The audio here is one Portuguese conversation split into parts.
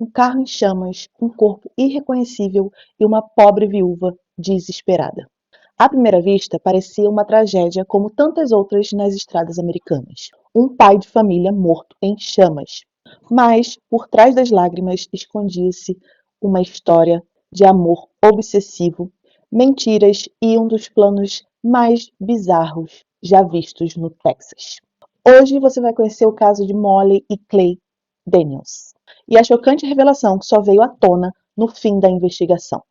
um carro em chamas, um corpo irreconhecível e uma pobre viúva desesperada. À primeira vista, parecia uma tragédia como tantas outras nas estradas americanas. Um pai de família morto em chamas. Mas, por trás das lágrimas, escondia-se uma história de amor obsessivo, mentiras e um dos planos mais bizarros já vistos no Texas. Hoje você vai conhecer o caso de Molly e Clay Daniels e a chocante revelação que só veio à tona no fim da investigação.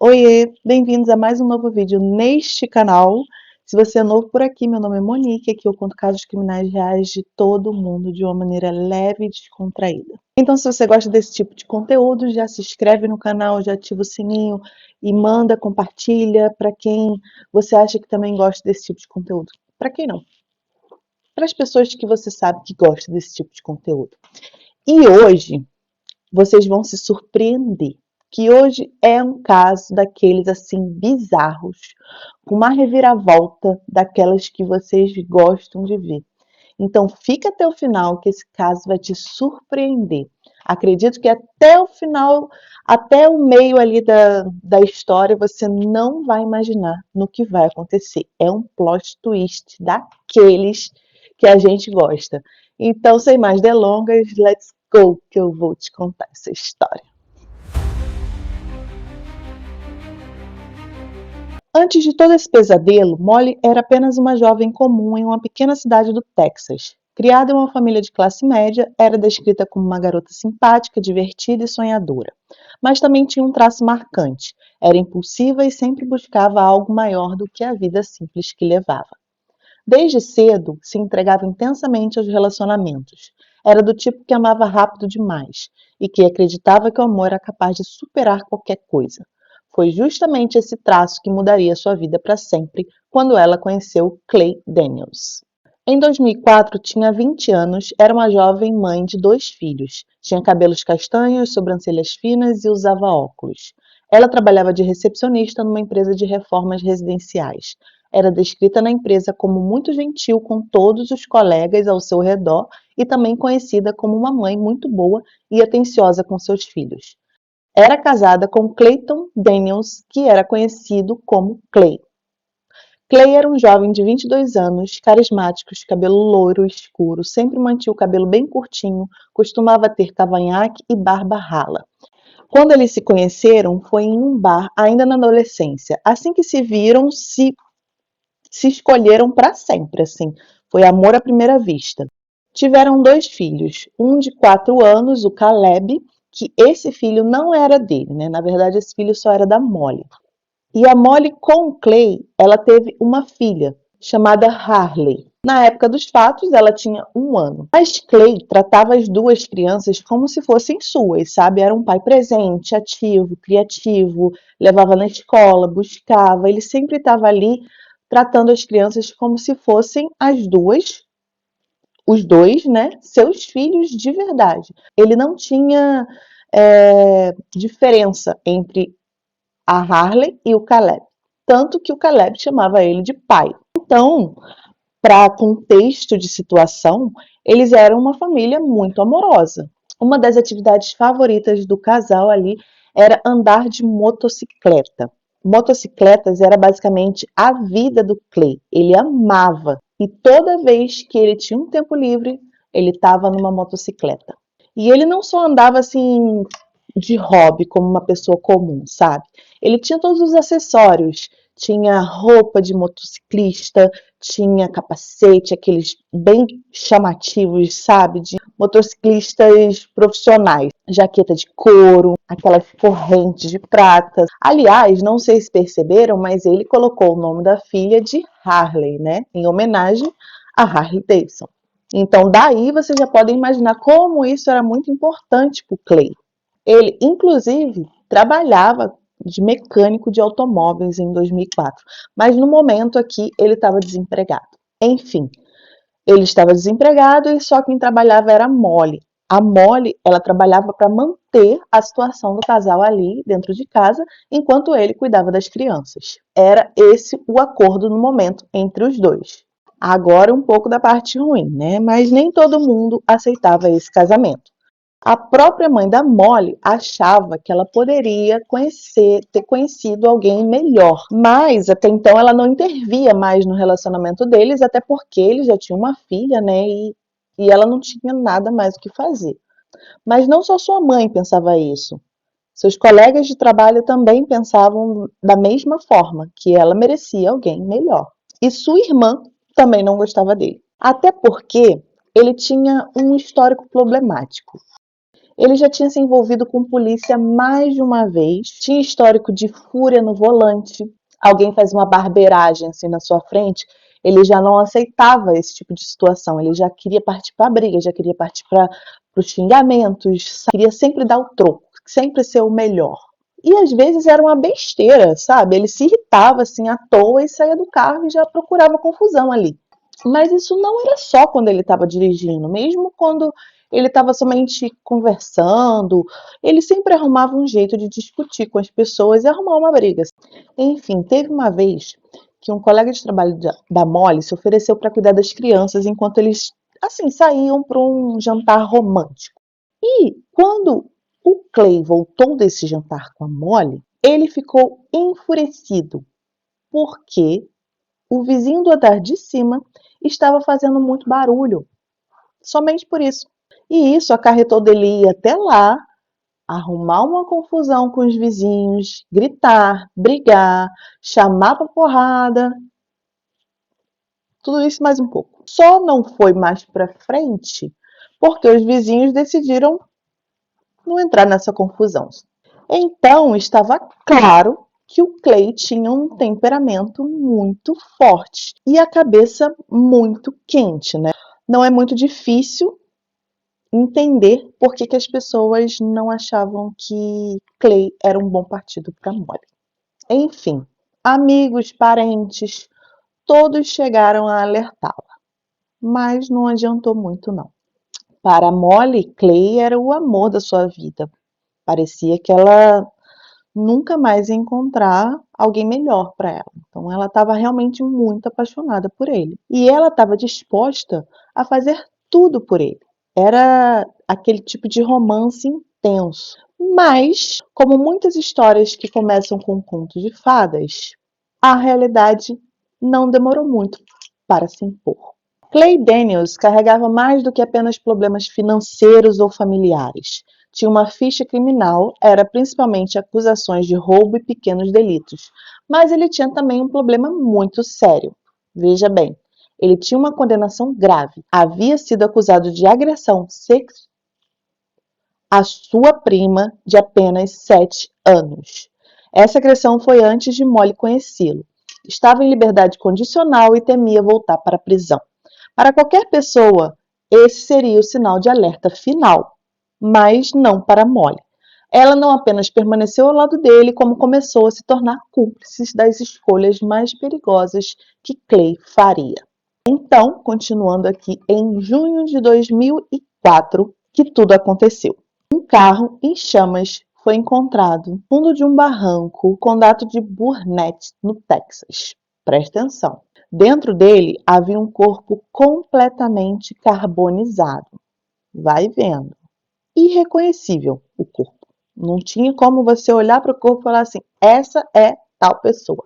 Oiê, bem-vindos a mais um novo vídeo neste canal. Se você é novo por aqui, meu nome é Monique, aqui eu conto casos criminais reais de todo mundo de uma maneira leve e descontraída. Então, se você gosta desse tipo de conteúdo, já se inscreve no canal, já ativa o sininho e manda, compartilha para quem você acha que também gosta desse tipo de conteúdo. Para quem não? Para as pessoas que você sabe que gostam desse tipo de conteúdo. E hoje, vocês vão se surpreender, que hoje é um caso daqueles assim bizarros, com uma reviravolta daquelas que vocês gostam de ver. Então fica até o final que esse caso vai te surpreender. Acredito que até o final, até o meio ali da história, você não vai imaginar no que vai acontecer. É um plot twist daqueles que a gente gosta. Então, sem mais delongas, let's go, que eu vou te contar essa história. Antes de todo esse pesadelo, Molly era apenas uma jovem comum em uma pequena cidade do Texas. Criada em uma família de classe média, era descrita como uma garota simpática, divertida e sonhadora. Mas também tinha um traço marcante. Era impulsiva e sempre buscava algo maior do que a vida simples que levava. Desde cedo, se entregava intensamente aos relacionamentos. Era do tipo que amava rápido demais e que acreditava que o amor era capaz de superar qualquer coisa. Foi justamente esse traço que mudaria sua vida para sempre quando ela conheceu Clay Daniels. Em 2004, tinha 20 anos, era uma jovem mãe de 2 filhos. Tinha cabelos castanhos, sobrancelhas finas e usava óculos. Ela trabalhava de recepcionista numa empresa de reformas residenciais. Era descrita na empresa como muito gentil com todos os colegas ao seu redor e também conhecida como uma mãe muito boa e atenciosa com seus filhos. Era casada com Clayton Daniels, que era conhecido como Clay. Clay era um jovem de 22 anos, carismático, de cabelo loiro escuro, sempre mantinha o cabelo bem curtinho, costumava ter cavanhaque e barba rala. Quando eles se conheceram, foi em um bar, ainda na adolescência. Assim que se viram, se escolheram para sempre, assim. Foi amor à primeira vista. Tiveram 2 filhos, um de 4 anos, o Caleb, que esse filho não era dele, né? Na verdade, esse filho só era da Molly. E a Molly com o Clay, ela teve uma filha chamada Harley. Na época dos fatos, ela tinha 1 ano. Mas Clay tratava as 2 crianças como se fossem suas, sabe? Era um pai presente, ativo, criativo, levava na escola, buscava. Ele sempre estava ali tratando as crianças como se fossem as duas, os dois, né? Seus filhos de verdade. Ele não tinha diferença entre a Harley e o Caleb. Tanto que o Caleb chamava ele de pai. Então, para contexto de situação, eles eram uma família muito amorosa. Uma das atividades favoritas do casal ali era andar de motocicleta. Motocicletas era basicamente a vida do Clay. Ele amava. E toda vez que ele tinha um tempo livre, ele estava numa motocicleta. E ele não só andava assim de hobby como uma pessoa comum, sabe? Ele tinha todos os acessórios, tinha roupa de motociclista, tinha capacete, aqueles bem chamativos, sabe? De motociclistas profissionais, jaqueta de couro, aquelas correntes de prata. Aliás, não sei se perceberam, mas ele colocou o nome da filha de Harley, né? Em homenagem a Harley Davidson. Então, daí vocês já podem imaginar como isso era muito importante para o Clay. Ele, inclusive, trabalhava de mecânico de automóveis em 2004, mas no momento aqui ele estava desempregado. Enfim, ele estava desempregado e só quem trabalhava era a Molly. A Molly, ela trabalhava para manter a situação do casal ali dentro de casa, enquanto ele cuidava das crianças. Era esse o acordo no momento entre os dois. Agora um pouco da parte ruim, né? Mas nem todo mundo aceitava esse casamento. A própria mãe da Molly achava que ela poderia ter conhecido alguém melhor, mas até então ela não intervia mais no relacionamento deles, até porque ele já tinha uma filha, né? E ela não tinha nada mais o que fazer. Mas não só sua mãe pensava isso. Seus colegas de trabalho também pensavam da mesma forma, que ela merecia alguém melhor. E sua irmã também não gostava dele. Até porque ele tinha um histórico problemático. Ele já tinha se envolvido com polícia mais de uma vez, tinha histórico de fúria no volante. Alguém faz uma barbeiragem assim na sua frente, ele já não aceitava esse tipo de situação, ele já queria partir para a briga, já queria partir para os xingamentos, queria sempre dar o troco, sempre ser o melhor. E às vezes era uma besteira, sabe? Ele se irritava assim à toa e saía do carro e já procurava confusão ali. Mas isso não era só quando ele estava dirigindo, mesmo quando ele estava somente conversando, ele sempre arrumava um jeito de discutir com as pessoas e arrumar uma briga. Enfim, teve uma vez que um colega de trabalho da Molly se ofereceu para cuidar das crianças enquanto eles assim saíam para um jantar romântico. E quando o Clay voltou desse jantar com a Molly, ele ficou enfurecido porque o vizinho do andar de cima estava fazendo muito barulho, somente por isso. E isso acarretou dele ir até lá, arrumar uma confusão com os vizinhos, gritar, brigar, chamar pra porrada, tudo isso mais um pouco. Só não foi mais pra frente porque os vizinhos decidiram não entrar nessa confusão. Então estava claro que o Clay tinha um temperamento muito forte e a cabeça muito quente, né? Não é muito difícil entender por que as pessoas não achavam que Clay era um bom partido para Molly. Enfim, amigos, parentes, todos chegaram a alertá-la, mas não adiantou muito não. Para Molly, Clay era o amor da sua vida. Parecia que ela nunca mais ia encontrar alguém melhor para ela. Então ela estava realmente muito apaixonada por ele. E ela estava disposta a fazer tudo por ele. Era aquele tipo de romance intenso. Mas, como muitas histórias que começam com contos de fadas, a realidade não demorou muito para se impor. Clay Daniels carregava mais do que apenas problemas financeiros ou familiares. Tinha uma ficha criminal, era principalmente acusações de roubo e pequenos delitos. Mas ele tinha também um problema muito sério. Veja bem, ele tinha uma condenação grave. Havia sido acusado de agressão sexual à sua prima de apenas 7 anos. Essa agressão foi antes de Molly conhecê-lo. Estava em liberdade condicional e temia voltar para a prisão. Para qualquer pessoa, esse seria o sinal de alerta final, mas não para Molly. Ela não apenas permaneceu ao lado dele, como começou a se tornar cúmplice das escolhas mais perigosas que Clay faria. Então, continuando aqui, em junho de 2004, que tudo aconteceu. Um carro em chamas foi encontrado no fundo de um barranco no condado de Burnett, no Texas. Presta atenção. Dentro dele havia um corpo completamente carbonizado. Vai vendo. Irreconhecível o corpo. Não tinha como você olhar para o corpo e falar assim, essa é tal pessoa.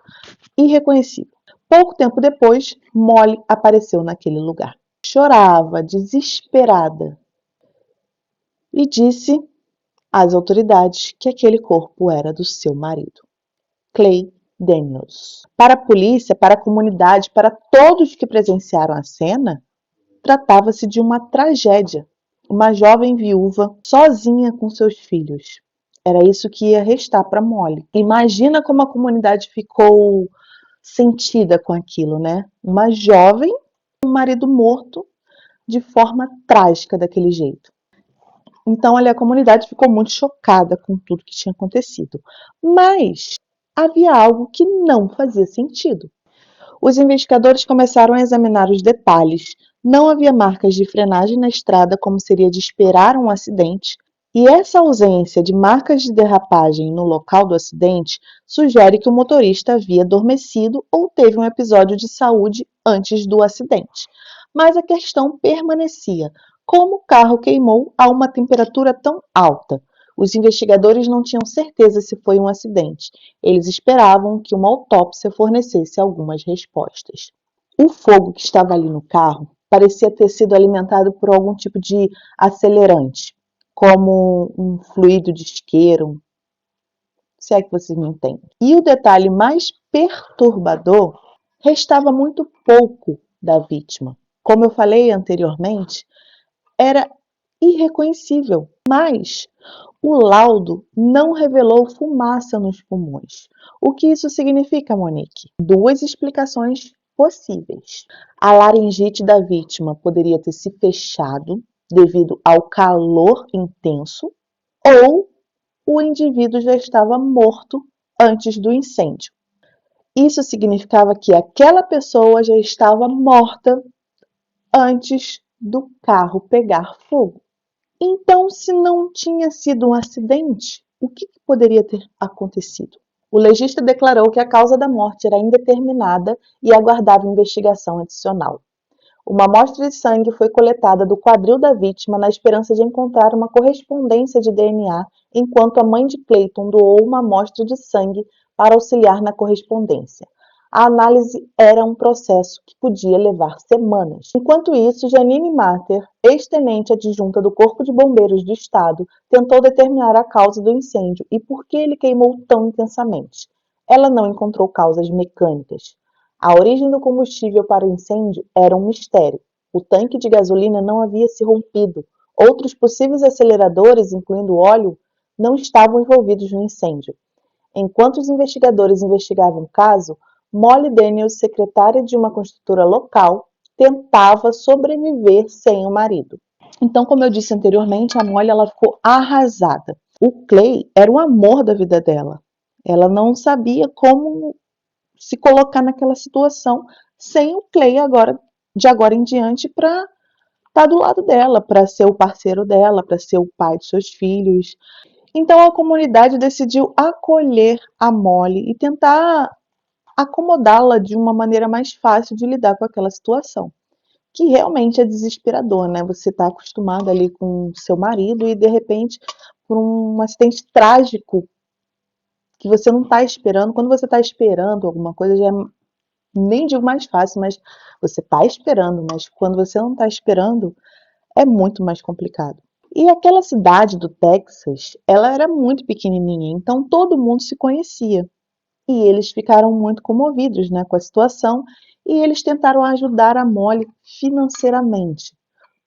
Irreconhecível. Pouco tempo depois, Molly apareceu naquele lugar. Chorava, desesperada, e disse às autoridades que aquele corpo era do seu marido, Clay Daniels. Para a polícia, para a comunidade, para todos que presenciaram a cena, tratava-se de uma tragédia. Uma jovem viúva, sozinha com seus filhos. Era isso que ia restar para Molly. Imagina como a comunidade ficou sentida com aquilo, né? Uma jovem, um marido morto de forma trágica daquele jeito. Então, ali, a comunidade ficou muito chocada com tudo que tinha acontecido. Mas havia algo que não fazia sentido. Os investigadores começaram a examinar os detalhes. Não havia marcas de frenagem na estrada, como seria de esperar um acidente, e essa ausência de marcas de derrapagem no local do acidente sugere que o motorista havia adormecido ou teve um episódio de saúde antes do acidente. Mas a questão permanecia: Como o carro queimou a uma temperatura tão alta? Os investigadores não tinham certeza se foi um acidente. Eles esperavam que uma autópsia fornecesse algumas respostas. O fogo que estava ali no carro parecia ter sido alimentado por algum tipo de acelerante, como um fluido de isqueiro, se é que vocês me entendem. E o detalhe mais perturbador, restava muito pouco da vítima. Como eu falei anteriormente, era irreconhecível, mas o laudo não revelou fumaça nos pulmões. O que isso significa, Monique? Duas explicações possíveis. A laringite da vítima poderia ter se fechado devido ao calor intenso, ou o indivíduo já estava morto antes do incêndio. Isso significava que aquela pessoa já estava morta antes do carro pegar fogo. Então, se não tinha sido um acidente, o que poderia ter acontecido? O legista declarou que a causa da morte era indeterminada e aguardava investigação adicional. Uma amostra de sangue foi coletada do quadril da vítima na esperança de encontrar uma correspondência de DNA, enquanto a mãe de Clayton doou uma amostra de sangue para auxiliar na correspondência. A análise era um processo que podia levar semanas. Enquanto isso, Janine Matter, ex-tenente adjunta do Corpo de Bombeiros do Estado, tentou determinar a causa do incêndio e por que ele queimou tão intensamente. Ela não encontrou causas mecânicas. A origem do combustível para o incêndio era um mistério. O tanque de gasolina não havia se rompido. Outros possíveis aceleradores, incluindo óleo, não estavam envolvidos no incêndio. Enquanto os investigadores investigavam o caso, Molly Daniels, secretária de uma construtora local, tentava sobreviver sem o marido. Então, como eu disse anteriormente, a Molly ela ficou arrasada. O Clay era o amor da vida dela. Ela não sabia como se colocar naquela situação sem o Clay de agora em diante para estar do lado dela, para ser o parceiro dela, para ser o pai de seus filhos. Então a comunidade decidiu acolher a Molly e tentar acomodá-la de uma maneira mais fácil de lidar com aquela situação, que realmente é desesperador, né? Você está acostumado ali com seu marido e de repente, por um acidente trágico que você não está esperando, quando você está esperando alguma coisa, já é, nem digo mais fácil, mas você está esperando, mas quando você não está esperando, é muito mais complicado. E aquela cidade do Texas, ela era muito pequenininha, então todo mundo se conhecia. E eles ficaram muito comovidos, né, com a situação e eles tentaram ajudar a Molly financeiramente.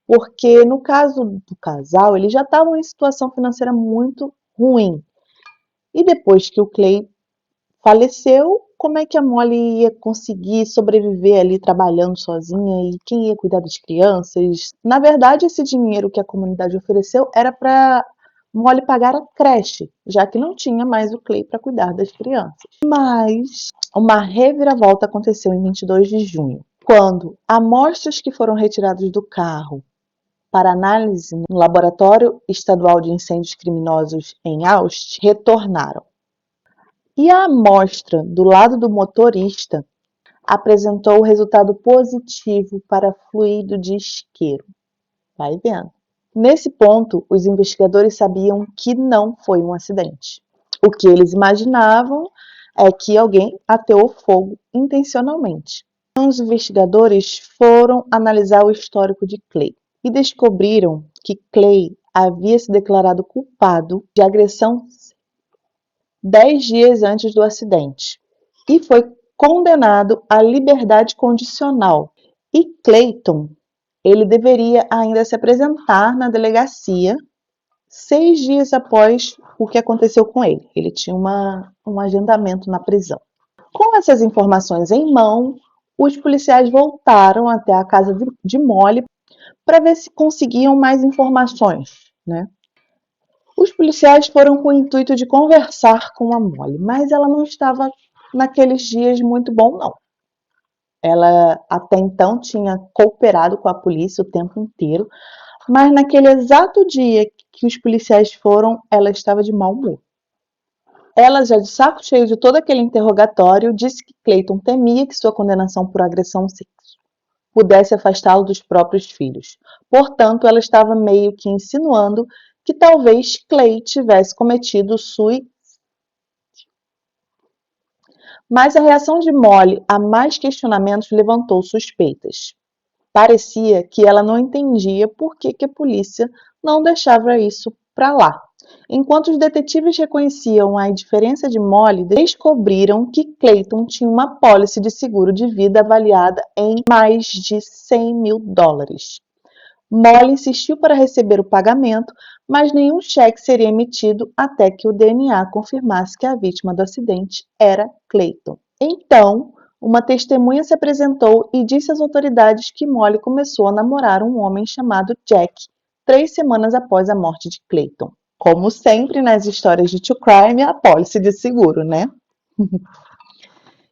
Porque no caso do casal, eles já estavam em situação financeira muito ruim. E depois que o Clay faleceu, como é que a Molly ia conseguir sobreviver ali trabalhando sozinha e quem ia cuidar das crianças? Na verdade, esse dinheiro que a comunidade ofereceu era para Molly pagar a creche, já que não tinha mais o Clay para cuidar das crianças. Mas uma reviravolta aconteceu em 22 de junho, quando amostras que foram retiradas do carro para análise no Laboratório Estadual de Incêndios Criminosos em Austin retornaram. E a amostra do lado do motorista apresentou resultado positivo para fluido de isqueiro. Vai vendo. Nesse ponto, os investigadores sabiam que não foi um acidente. O que eles imaginavam é que alguém ateou fogo intencionalmente. Então, os investigadores foram analisar o histórico de Clay e descobriram que Clay havia se declarado culpado de agressão 10 dias antes do acidente e foi condenado à liberdade condicional. E Clayton, ele deveria ainda se apresentar na delegacia 6 dias após o que aconteceu com ele. Ele tinha um agendamento na prisão. Com essas informações em mão, os policiais voltaram até a casa de Molly para ver se conseguiam mais informações, né? Os policiais foram com o intuito de conversar com a Molly, mas ela não estava naqueles dias muito bom, não. Ela até então tinha cooperado com a polícia o tempo inteiro, mas naquele exato dia que os policiais foram, ela estava de mau humor. Ela, já de saco cheio de todo aquele interrogatório, disse que Clayton temia que sua condenação por agressão pudesse afastá-lo dos próprios filhos. Portanto, ela estava meio que insinuando que talvez Clay tivesse cometido suicídio. Mas a reação de Molly a mais questionamentos levantou suspeitas. Parecia que ela não entendia por que a polícia não deixava isso para lá. Enquanto os detetives reconheciam a indiferença de Molly, descobriram que Clayton tinha uma apólice de seguro de vida avaliada em mais de $100.000. Molly insistiu para receber o pagamento, mas nenhum cheque seria emitido até que o DNA confirmasse que a vítima do acidente era Clayton. Então, uma testemunha se apresentou e disse às autoridades que Molly começou a namorar um homem chamado Jack 3 semanas após a morte de Clayton. Como sempre nas histórias de true crime, a apólice de seguro, né?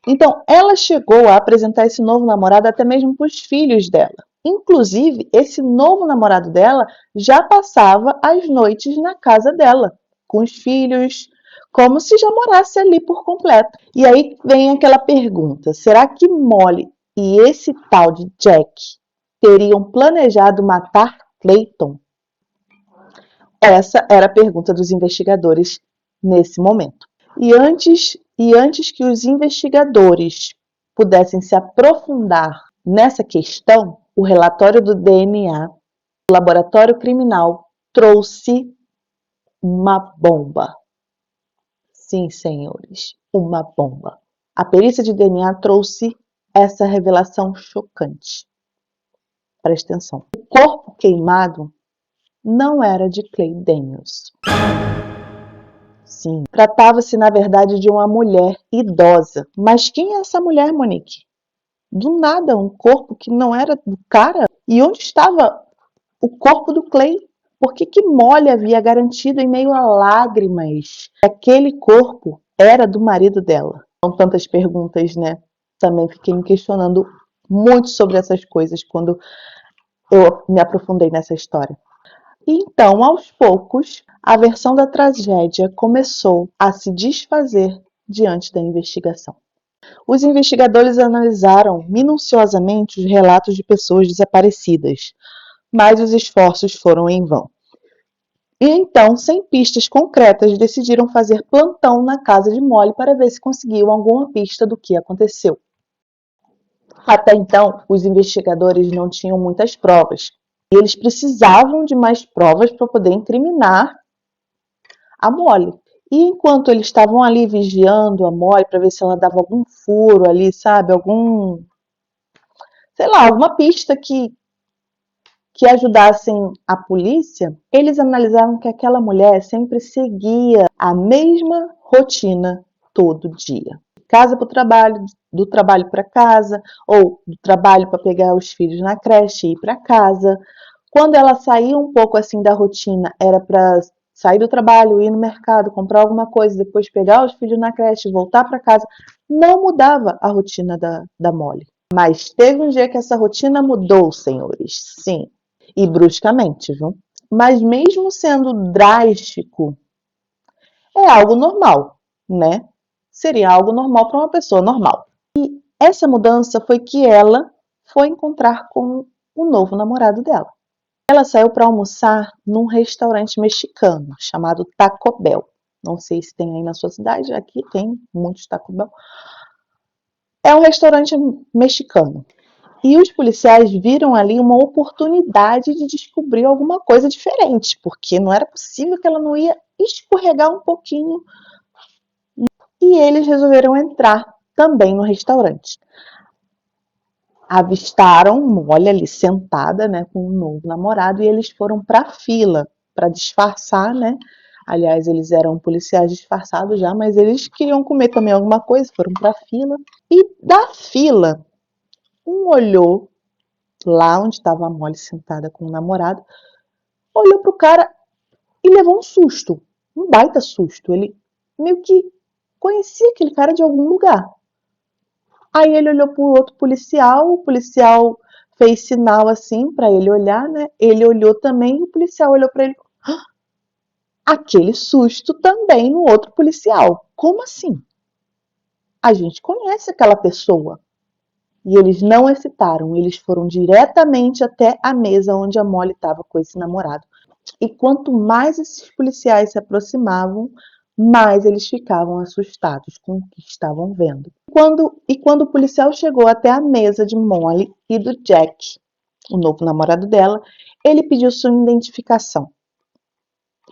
Então, ela chegou a apresentar esse novo namorado até mesmo para os filhos dela. Inclusive, esse novo namorado dela já passava as noites na casa dela, com os filhos, como se já morasse ali por completo. E aí vem aquela pergunta: será que Molly e esse tal de Jack teriam planejado matar Clayton? Essa era a pergunta dos investigadores nesse momento. E antes que os investigadores pudessem se aprofundar nessa questão, o relatório do DNA do laboratório criminal trouxe uma bomba. Sim, senhores, uma bomba. A perícia de DNA trouxe essa revelação chocante. Presta atenção. O corpo queimado não era de Clay Daniels. Sim, tratava-se na verdade de uma mulher idosa. Mas quem é essa mulher, Monique? Do nada, um corpo que não era do cara? E onde estava o corpo do Clay? Por que Molly havia garantido em meio a lágrimas que aquele corpo era do marido dela? São tantas perguntas, né? Também fiquei me questionando muito sobre essas coisas quando eu me aprofundei nessa história. E então, aos poucos, a versão da tragédia começou a se desfazer diante da investigação. Os investigadores analisaram minuciosamente os relatos de pessoas desaparecidas, mas os esforços foram em vão. E então, sem pistas concretas, decidiram fazer plantão na casa de Molly para ver se conseguiam alguma pista do que aconteceu. Até então, os investigadores não tinham muitas provas, e eles precisavam de mais provas para poder incriminar a Molly. E enquanto eles estavam ali vigiando a Molly para ver se ela dava algum furo ali, sabe? Sei lá, alguma pista que ajudassem a polícia, eles analisaram que aquela mulher sempre seguia a mesma rotina todo dia. Casa para o trabalho, do trabalho para casa, ou do trabalho para pegar os filhos na creche e ir para casa. Quando ela saía um pouco assim da rotina, era para sair do trabalho, ir no mercado, comprar alguma coisa, depois pegar os filhos na creche, voltar para casa. Não mudava a rotina da Molly. Mas teve um dia que essa rotina mudou, senhores. Sim. E bruscamente, viu? Mas mesmo sendo drástico, é algo normal, né? Seria algo normal para uma pessoa normal. E essa mudança foi que ela foi encontrar com o novo namorado dela. Ela saiu para almoçar num restaurante mexicano chamado Taco Bell. Não sei se tem aí na sua cidade, aqui tem muitos Taco Bell. É um restaurante mexicano. E os policiais viram ali uma oportunidade de descobrir alguma coisa diferente, porque não era possível que ela não ia escorregar um pouquinho. E eles resolveram entrar também no restaurante. Avistaram Molly ali sentada, né, com um novo namorado, e eles foram para a fila para disfarçar, né? Aliás, eles eram policiais disfarçados já, mas eles queriam comer também alguma coisa, foram para a fila. E da fila, um olhou lá onde estava a Molly sentada com o namorado, olhou pro cara e levou um susto, um baita susto. Ele meio que conhecia aquele cara de algum lugar. Aí ele olhou pro outro policial, o policial fez sinal assim para ele olhar, né? Ele olhou também, o policial olhou para ele. Aquele susto também no outro policial. Como assim? A gente conhece aquela pessoa. E eles não hesitaram, eles foram diretamente até a mesa onde a Molly estava com esse namorado. E quanto mais esses policiais se aproximavam, mais eles ficavam assustados com o que estavam vendo. Quando o policial chegou até a mesa de Molly e do Jack, o novo namorado dela, ele pediu sua identificação.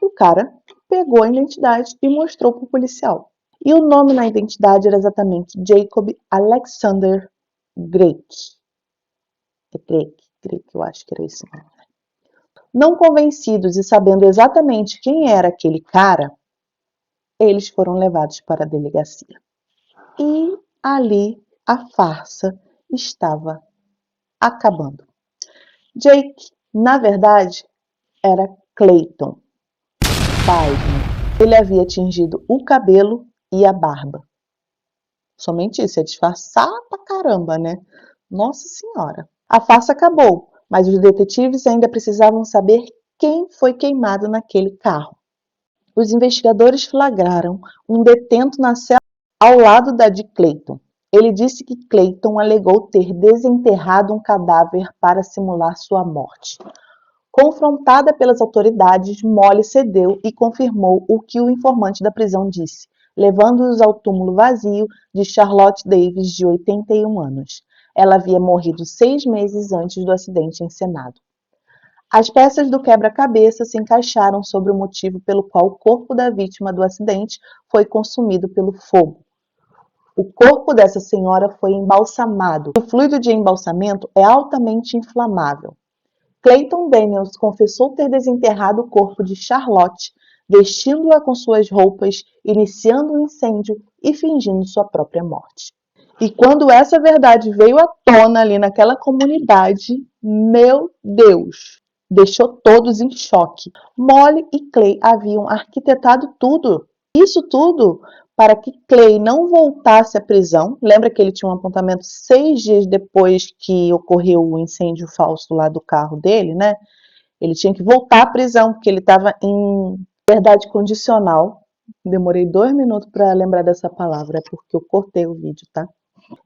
E o cara pegou a identidade e mostrou para o policial. E o nome na identidade era exatamente Jacob Alexander Drake. Drake, eu acho que era esse nome. Não convencidos e sabendo exatamente quem era aquele cara, eles foram levados para a delegacia. E ali a farsa estava acabando. Jake, na verdade, era Clayton. Pasme, ele havia tingido o cabelo e a barba. Somente isso, é disfarçar pra caramba, né? Nossa Senhora. A farsa acabou, mas os detetives ainda precisavam saber quem foi queimado naquele carro. Os investigadores flagraram um detento na cela ao lado da de Clayton. Ele disse que Clayton alegou ter desenterrado um cadáver para simular sua morte. Confrontada pelas autoridades, Molly cedeu e confirmou o que o informante da prisão disse, levando-os ao túmulo vazio de Charlotte Davis, de 81 anos. Ela havia morrido 6 meses antes do acidente encenado. As peças do quebra-cabeça se encaixaram sobre o motivo pelo qual o corpo da vítima do acidente foi consumido pelo fogo. O corpo dessa senhora foi embalsamado. O fluido de embalsamento é altamente inflamável. Clayton Daniels confessou ter desenterrado o corpo de Charlotte, vestindo-a com suas roupas, iniciando um incêndio e fingindo sua própria morte. E quando essa verdade veio à tona ali naquela comunidade, meu Deus, deixou todos em choque. Molly e Clay haviam arquitetado tudo. Isso tudo para que Clay não voltasse à prisão. Lembra que ele tinha um apontamento 6 dias depois que ocorreu o incêndio falso lá do carro dele, né? Ele tinha que voltar à prisão, porque ele estava em liberdade condicional. Demorei 2 minutos para lembrar dessa palavra, é porque eu cortei o vídeo, tá?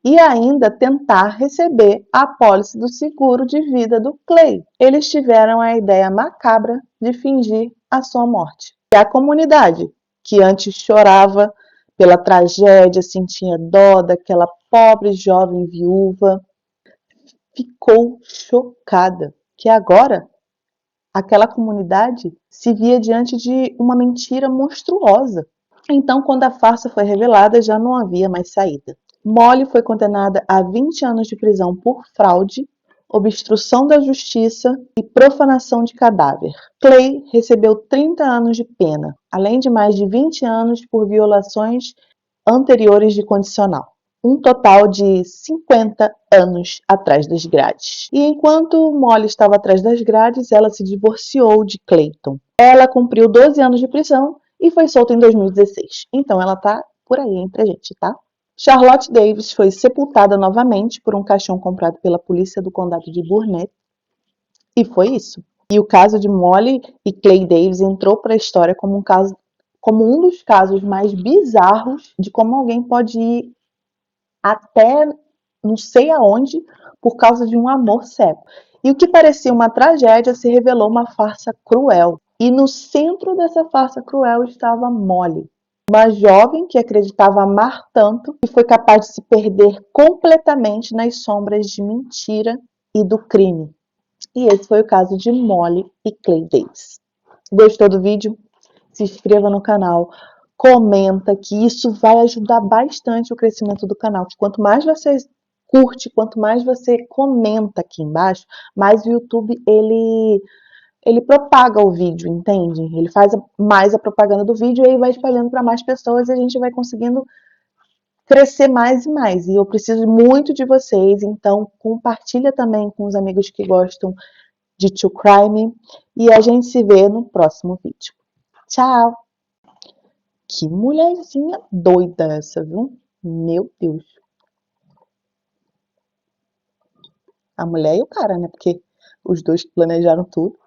E ainda tentar receber a apólice do seguro de vida do Clay. Eles tiveram a ideia macabra de fingir a sua morte. E a comunidade, que antes chorava pela tragédia, sentia dó daquela pobre jovem viúva, ficou chocada, que agora aquela comunidade se via diante de uma mentira monstruosa. Então, quando a farsa foi revelada, já não havia mais saída. Molly foi condenada a 20 anos de prisão por fraude, obstrução da justiça e profanação de cadáver. Clay recebeu 30 anos de pena, além de mais de 20 anos por violações anteriores de condicional. Um total de 50 anos atrás das grades. E enquanto Molly estava atrás das grades, ela se divorciou de Clayton. Ela cumpriu 12 anos de prisão e foi solta em 2016. Então ela tá por aí entre a gente, tá? Charlotte Davis foi sepultada novamente por um caixão comprado pela polícia do condado de Burnett. E foi isso. E o caso de Molly e Clay Davis entrou para a história como um dos casos mais bizarros de como alguém pode ir até não sei aonde por causa de um amor cego. E o que parecia uma tragédia se revelou uma farsa cruel. E no centro dessa farsa cruel estava Molly, uma jovem que acreditava amar tanto e foi capaz de se perder completamente nas sombras de mentira e do crime. E esse foi o caso de Molly e Clay Davis. Gostou do vídeo? Se inscreva no canal, comenta, que isso vai ajudar bastante o crescimento do canal. Quanto mais você curte, quanto mais você comenta aqui embaixo, mais o YouTube ele propaga o vídeo, entende? Ele faz mais a propaganda do vídeo e aí vai espalhando para mais pessoas e a gente vai conseguindo crescer mais e mais. E eu preciso muito de vocês, então compartilha também com os amigos que gostam de True Crime e a gente se vê no próximo vídeo. Tchau! Que mulherzinha doida essa, viu? Meu Deus. A mulher e o cara, né? Porque os dois planejaram tudo.